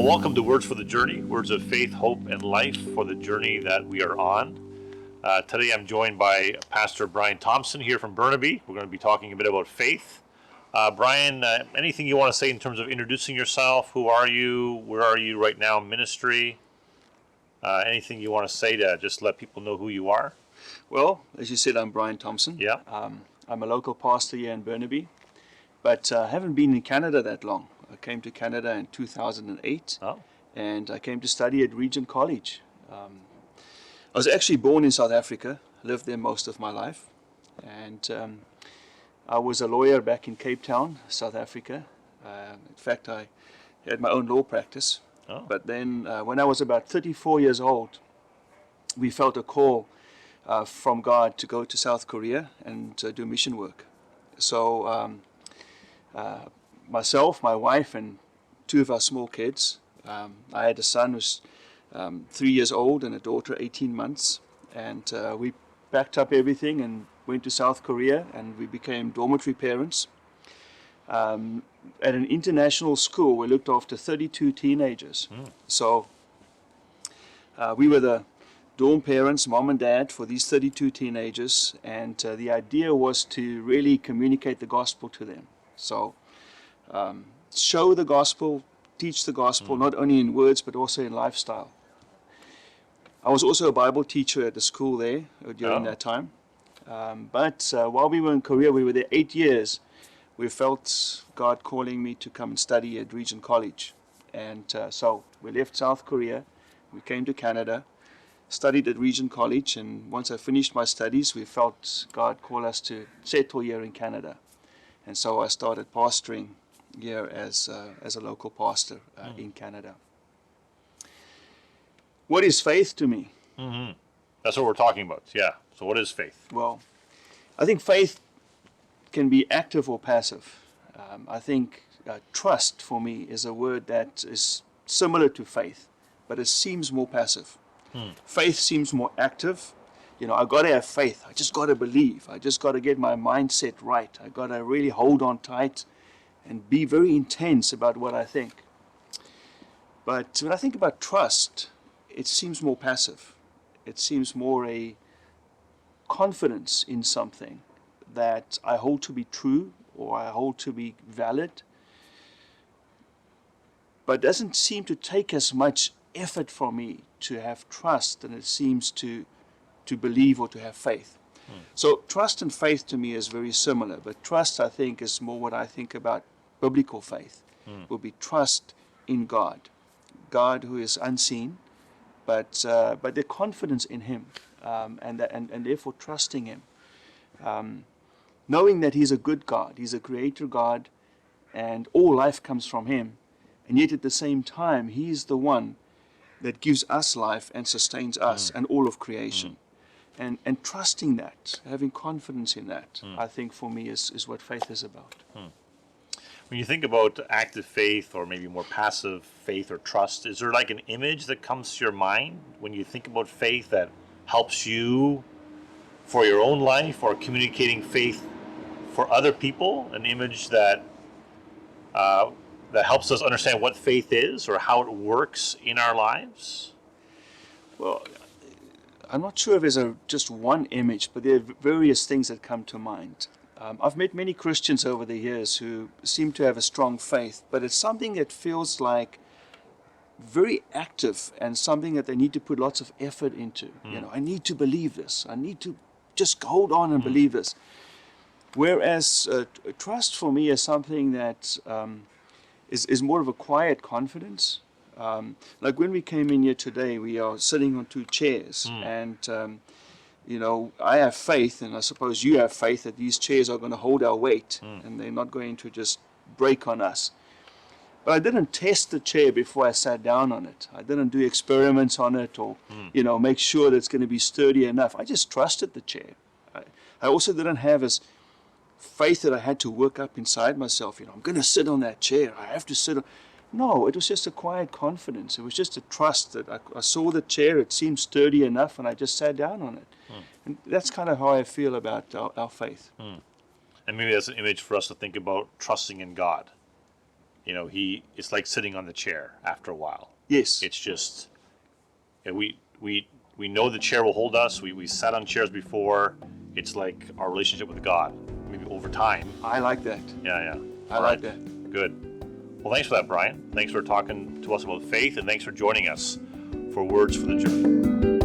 welcome to Words for the Journey, words of faith, hope, and life for the journey that we are on. Today I'm joined by Pastor Brian Thompson here from Burnaby. We're going to be talking a bit about faith. Brian, anything you want to say in terms of introducing yourself? Who are you? Where are you right now in ministry? Anything you want to say to just let people know who you are? Well, as you said, I'm Brian Thompson. Yeah. I'm a local pastor here in Burnaby, but I haven't been in Canada that long. I came to Canada in 2008, and I came to study at Regent College. I was actually born in South Africa, lived there most of my life, and I was a lawyer back in Cape Town, South Africa. In fact, I had my own law practice. But then when I was about 34 years old, we felt a call from God to go to South Korea and do mission work. So myself, my wife, and two of our small kids. I had a son who's 3 years old and a daughter 18 months. And we packed up everything and went to South Korea, and we became dormitory parents. At an international school, we looked after 32 teenagers. So we were the dorm parents, mom and dad, for these 32 teenagers. And the idea was to really communicate the gospel to them. So show the gospel, teach the gospel, not only in words, but also in lifestyle. I was also a Bible teacher at the school there during that time. But while we were in Korea, we were there 8 years. We felt God calling me to come and study at Regent College. And so we left South Korea, we came to Canada, studied at Regent College, and once I finished my studies, we felt God call us to settle here in Canada. And so I started pastoring here as a local pastor in Canada. What is faith to me? Mm-hmm. That's what we're talking about, yeah. So what is faith? Well, I think faith can be active or passive. I think trust for me is a word that is similar to faith, but it seems more passive. Faith seems more active. You know, I've got to have faith. I just got to believe. I just got to get my mindset right. I got to really hold on tight and be very intense about what I think. But when I think about trust, it seems more passive. It seems more a confidence in something that I hold to be true or I hold to be valid, but doesn't seem to take as much effort for me to have trust than it seems to believe or to have faith. So trust and faith to me is very similar, but trust, I think, is more what I think about biblical faith. Will be trust in God who is unseen, but the confidence in Him, and therefore trusting Him, knowing that He's a good God, He's a creator God, and all life comes from Him, and yet at the same time He's the one that gives us life and sustains us and all of creation. And trusting that, having confidence in that, I think for me is what faith is about. When you think about active faith or maybe more passive faith or trust, is there like an image that comes to your mind when you think about faith that helps you for your own life or communicating faith for other people? An image that that helps us understand what faith is or how it works in our lives? Well, I'm not sure if there's just one image, but there are various things that come to mind. I've met many Christians over the years who seem to have a strong faith, but it's something that feels like very active and something that they need to put lots of effort into. You know, I need to believe this. I need to just hold on and believe this. Whereas trust for me is something that is more of a quiet confidence. Like when we came in here today, we are sitting on two chairs, and you know, I have faith, and I suppose you have faith that these chairs are going to hold our weight, and they're not going to just break on us. But I didn't test the chair before I sat down on it. I didn't do experiments on it or, you know, make sure that it's going to be sturdy enough. I just trusted the chair. I also didn't have as faith that I had to work up inside myself. You know, I'm going to sit on that chair. I have to sit on. No, it was just a quiet confidence. It was just a trust that I saw the chair. It seemed sturdy enough, and I just sat down on it. And that's kind of how I feel about our faith. And maybe that's an image for us to think about trusting in God. it's like sitting on the chair after a while. Yes. It's just, we know the chair will hold us. We sat on chairs before. It's like our relationship with God, maybe over time. I like that. Yeah. I like that. Good. Well, thanks for that, Brian. Thanks for talking to us about faith, and thanks for joining us for Words for the Journey.